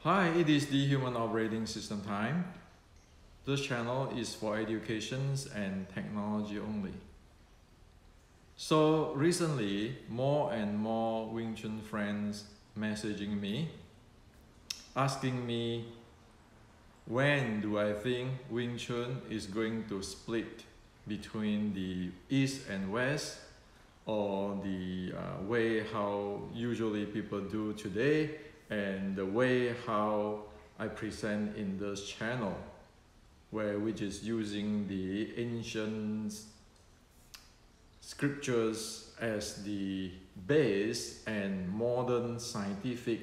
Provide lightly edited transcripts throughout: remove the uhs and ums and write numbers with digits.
Hi, it is the Human Operating System time. This channel is for educations and technology only. So recently, more and more Wing Chun friends messaging me, asking me when do I think Wing Chun is going to split between the East and West, or the way how usually people do today and the way how I present in this channel, which is using the ancient scriptures as the base and modern scientific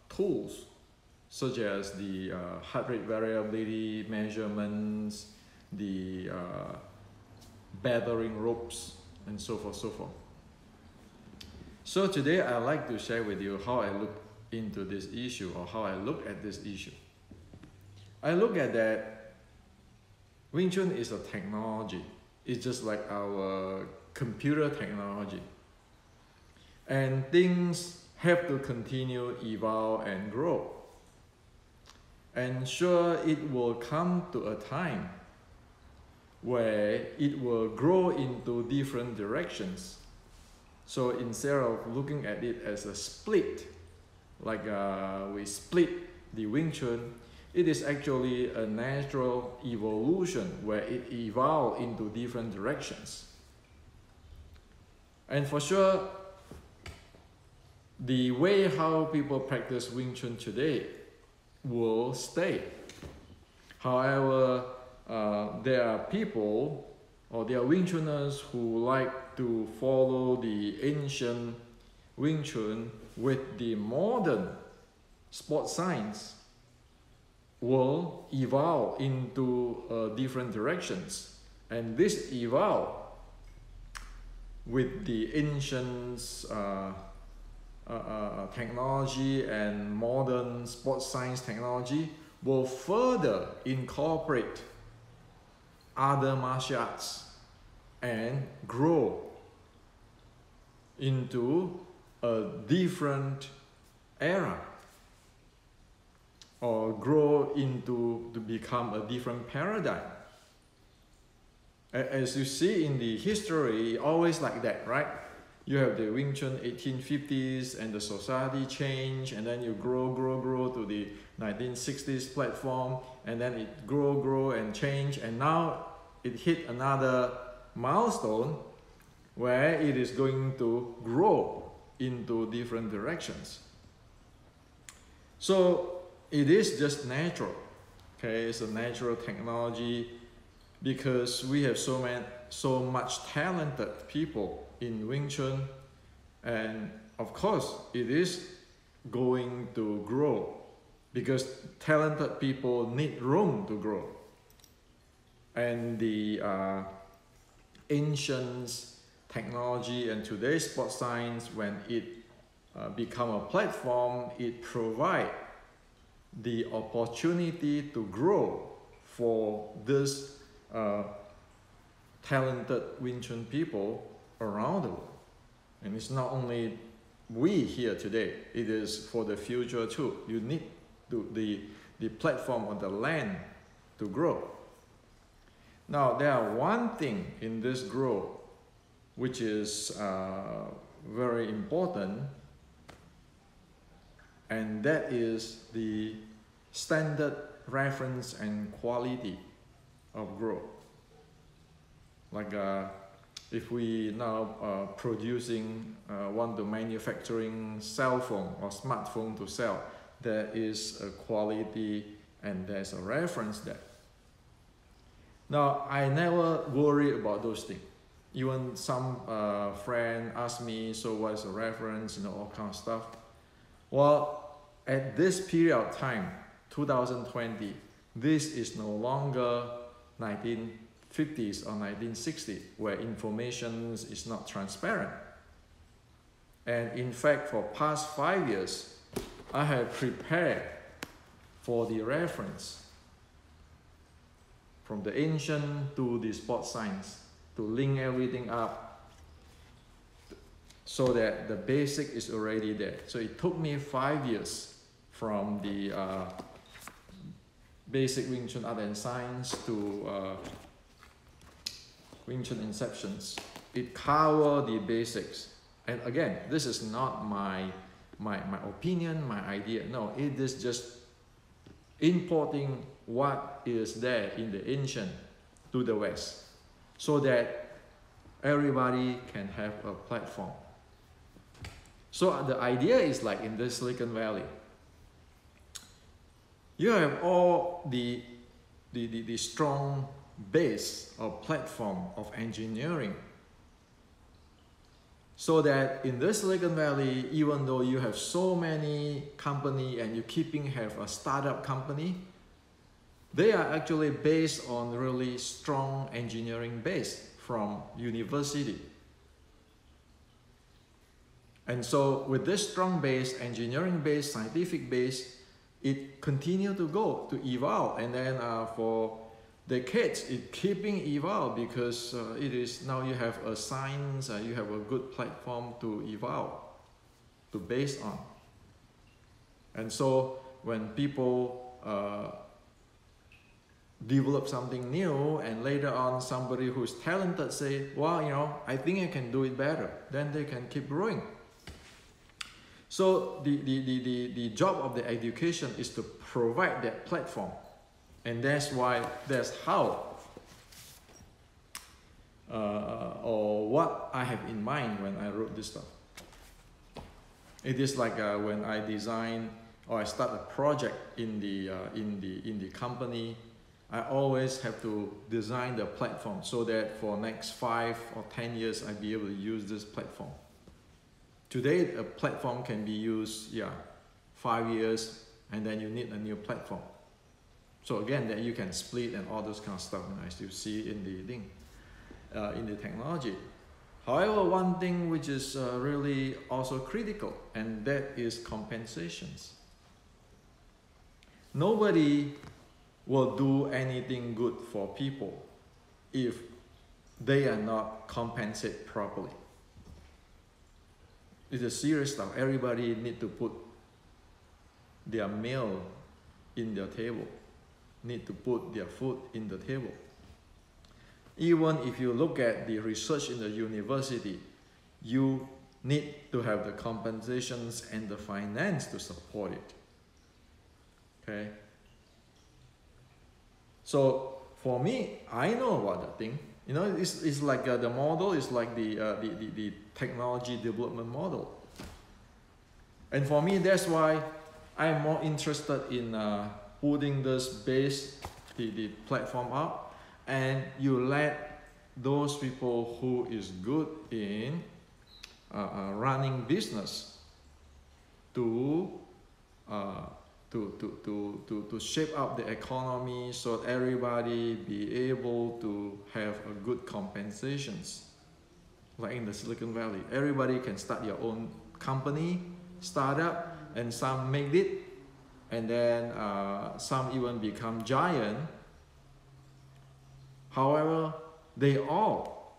tools such as the heart rate variability measurements, the battering ropes, and so forth, so forth. So today I'd like to share with you how I look into this issue, or how I look at this issue. I look at that Wing Chun is a technology. It's just like our computer technology. And things have to continue, evolve, and grow. And sure, it will come to a time where it will grow into different directions. So instead of looking at it as a split, like we split the Wing Chun, it is actually a natural evolution where it evolved into different directions. And for sure, the way how people practice Wing Chun today will stay. However, there are people, or there are Wing Chuners who like to follow the ancient Wing Chun with the modern sport science, will evolve into different directions. And this evolve with the ancient technology and modern sports science technology will further incorporate other martial arts and grow into a different era, or grow into to become a different paradigm. As you see in the history, always like that, right? You have the Wing Chun 1850s and the society change, and then you grow to the 1960s platform, and then it grow and change, and now it hit another milestone where it is going to grow into different directions. So it is just natural, okay? It's a natural technology because we have so much talented people in Wing Chun, and of course it is going to grow because talented people need room to grow. And the ancient technology and today's sports science, when it become a platform, it provides the opportunity to grow for this talented Wing Chun people around the world. And it's not only we here today, it is for the future too. You need the platform or the land to grow. Now, there are one thing in this growth which is very important, and that is the standard, reference, and quality of growth. Like if we now want to manufacturing cell phone or smartphone to sell, there is a quality and there's a reference there. Now, I never worry about those things. Even some friend ask me, so what is the reference, all kind of stuff. Well, at this period of time, 2020, this is no longer 1950s or 1960s, where information is not transparent. And in fact, for past 5 years, I have prepared for the reference from the ancient to the sports science, to link everything up so that the basic is already there. So it took me 5 years from the basic Wing Chun art and science to Wing Chun inceptions. It covers the basics. And again, this is not my opinion, my idea. No, it is just importing what is there in the ancient to the West, so that everybody can have a platform. So the idea is like in the Silicon Valley, you have all the strong base or platform of engineering, so that in the Silicon Valley, even though you have so many company and you have a startup company, they are actually based on really strong engineering base from university. And so with this strong base, engineering base, scientific base, it continue to go, to evolve. And then for decades, it keeping evolve, because it is now you have a science, you have a good platform to evolve, to base on. And so when people develop something new, and later on somebody who's talented say, well, you know, I think I can do it better, then they can keep growing. So the job of the education is to provide that platform. And that's how or what I have in mind when I wrote this stuff. It is like when I design or I start a project in the company, I always have to design the platform so that for next 5 or 10 years I'll be able to use this platform. Today a platform can be used 5 years, and then you need a new platform. So again, that you can split and all those kind of stuff, as you see in the thing, in the technology. However, one thing which is really also critical, and that is compensations. Nobody will do anything good for people if they are not compensated properly. It's a serious stuff. Everybody need to put their meal in their table, need to put their food in the table. Even if you look at the research in the university, you need to have the compensations and the finance to support it. Okay? So for me, I know about the thing. You know, it's like the model is like the technology development model. And for me, that's why I'm more interested in putting this base, the platform up, and you let those people who is good in running business to shape up the economy, so that everybody be able to have a good compensations. Like in the Silicon Valley, everybody can start your own company, startup, and some make it, and then some even become giant. However, they all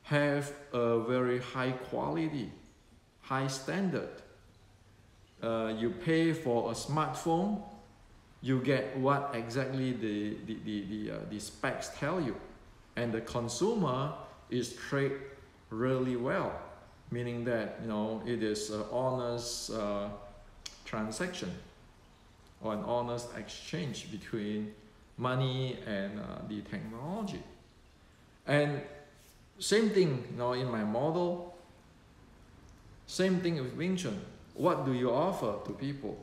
have a very high quality, high standard. You pay for a smartphone, you get what exactly the specs tell you, and the consumer is treated really well, meaning that, you know, it is an honest transaction or an honest exchange between money and the technology. And same thing, you know, in my model, same thing with Wing Chun. What do you offer to people?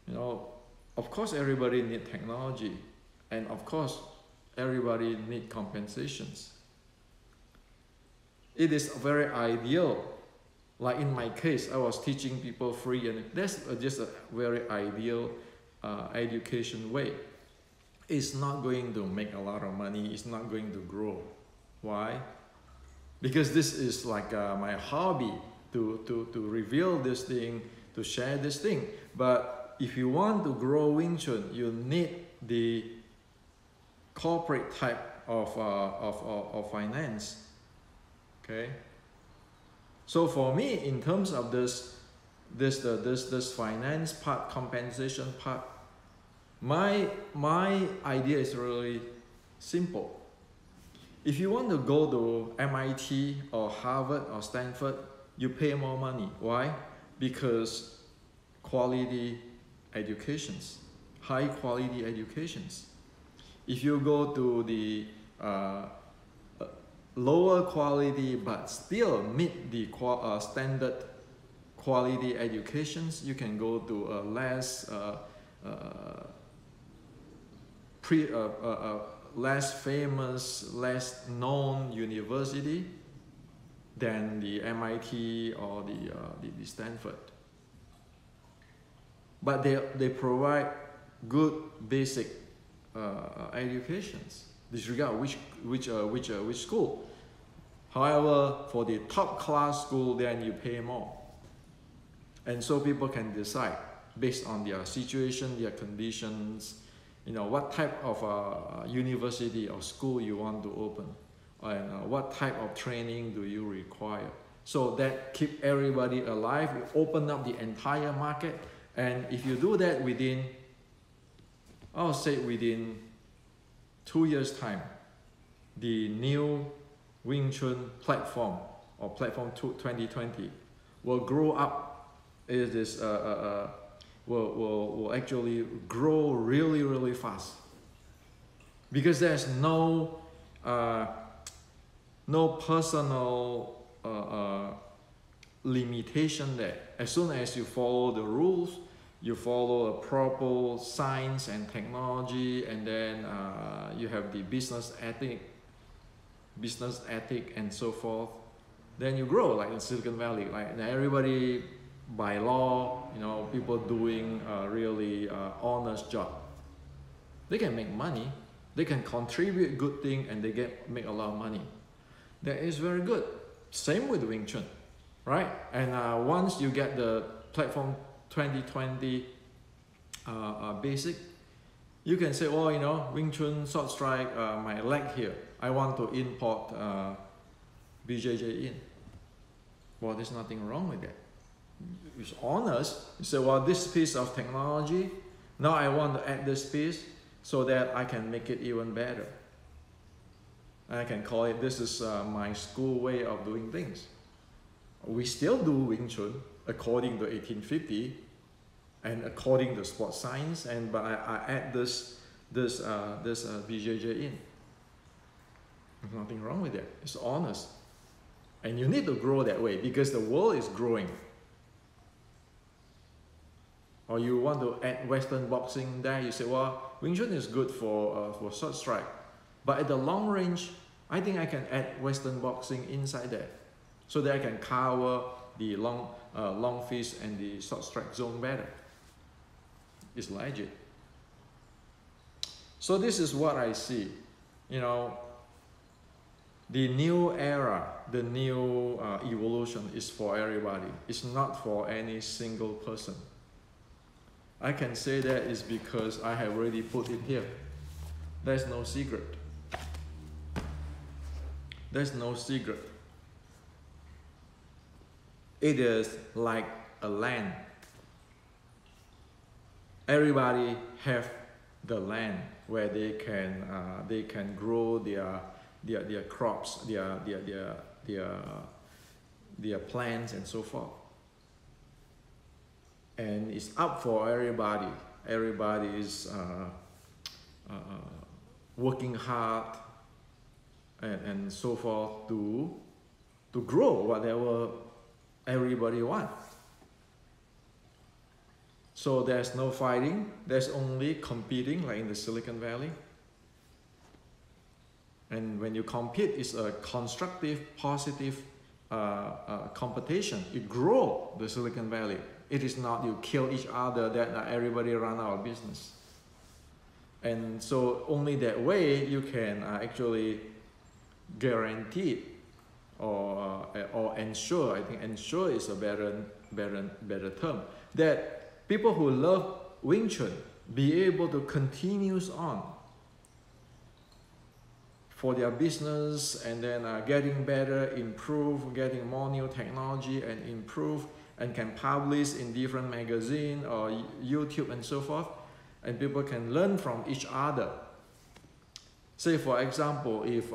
You know, of course everybody needs technology, and of course everybody needs compensations. It is very ideal. Like in my case, I was teaching people free, and that's just a very ideal education way. It's not going to make a lot of money, it's not going to grow. Why? Because this is like my hobby, to reveal this thing, to share this thing. But if you want to grow Wing Chun, you need the corporate type of finance. Okay? So for me, in terms of this this finance part, compensation part. My idea is really simple. If you want to go to MIT or Harvard or Stanford, you pay more money. Why? Because quality educations, high quality educations. If you go to the lower quality but still meet the standard quality educations, you can go to a less less famous, less known university than the MIT or the Stanford. But they provide good basic educations, disregard which school. However, for the top class school, then you pay more. And so people can decide based on their situation, their conditions, what type of university or school you want to open, and what type of training do you require. So that keep everybody alive, you open up the entire market, and if you do that within, I'll say within 2 years' time, the new Wing Chun platform or platform 2020 will grow up. It is will actually grow really fast, because there's no personal limitation there. As soon as you follow the rules, you follow a proper science and technology, and then you have the business ethic and so forth, then you grow like in Silicon Valley. Like everybody by law, people doing a really honest job. They can make money, they can contribute good thing, and they make a lot of money. That is very good. Same with Wing Chun, right? And once you get the platform 2020 basic, you can say, well, Wing Chun short strike, my leg here, I want to import BJJ in. Well, there's nothing wrong with that. It's honest. You say, well, this piece of technology, now I want to add this piece so that I can make it even better. I can call it, this is my school way of doing things. We still do Wing Chun according to 1850 and according to sports science, but I add this BJJ in. There's nothing wrong with that. It's honest. And you need to grow that way because the world is growing. Or you want to add Western boxing there, you say, well, Wing Chun is good for short strike. But at the long range, I think I can add Western boxing inside there, so that I can cover the long fist and the short strike zone better. It's legit. So this is what I see. The new era, the new evolution is for everybody. It's not for any single person. I can say that is because I have already put it here. There's no secret. There's no secret. It is like a land. Everybody have the land where they can grow their crops, their plants and so forth. And it's up for everybody. Everybody is working hard and so forth to grow whatever everybody wants. So there's no fighting, there's only competing, like in the Silicon Valley. And when you compete, it's a constructive, positive competition. You grow the Silicon Valley. It is not you kill each other that everybody run out of business. And so only that way you can actually guarantee or ensure, I think ensure is a better term, that people who love Wing Chun be able to continue on for their business, and then getting better, improve, getting more new technology and improve, and can publish in different magazines or YouTube and so forth, and people can learn from each other. Say for example, if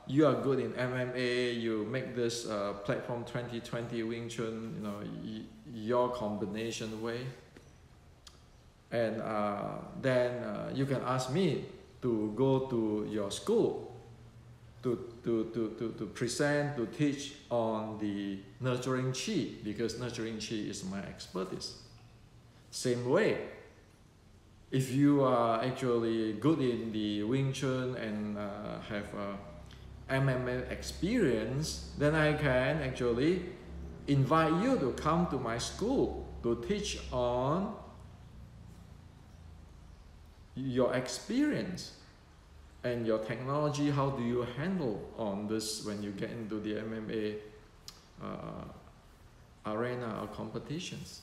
you are good in MMA, you make this platform 2020 Wing Chun, your combination way, and then you can ask me to go to your school to present, to teach on the nurturing chi, because nurturing chi is my expertise. Same way, if you are actually good in the Wing Chun and have MMA experience, then I can actually invite you to come to my school to teach on your experience and your technology. How do you handle on this when you get into the MMA arena or competitions?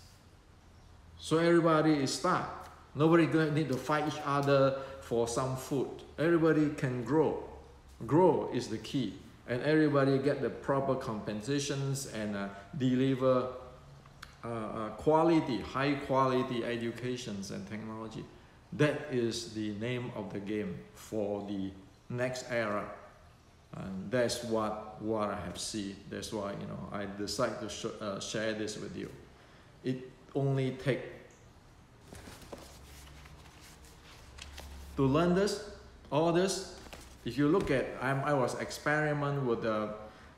So everybody is start. Nobody need to fight each other for some food. Everybody can grow. Grow is the key, and everybody get the proper compensations and deliver quality, high quality educations and technology. That is the name of the game for the next era, and that's what I have seen. That's why I decide to share this with you. It only takes to learn this, all this. If you look at, I was experiment with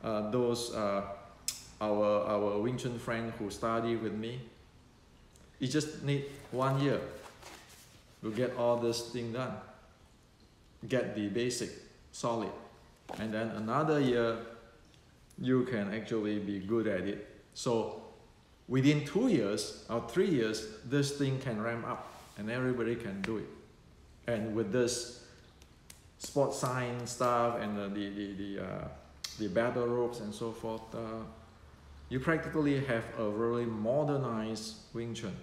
those our Wing Chun friend who study with me. You just need 1 year to get all this thing done, get the basic solid, and then another year you can actually be good at it. So within 2 years or 3 years, this thing can ramp up and everybody can do it. And with this sports science stuff and the battle ropes and so forth, you practically have a really modernized Wing Chun.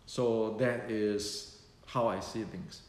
So that is how I see things.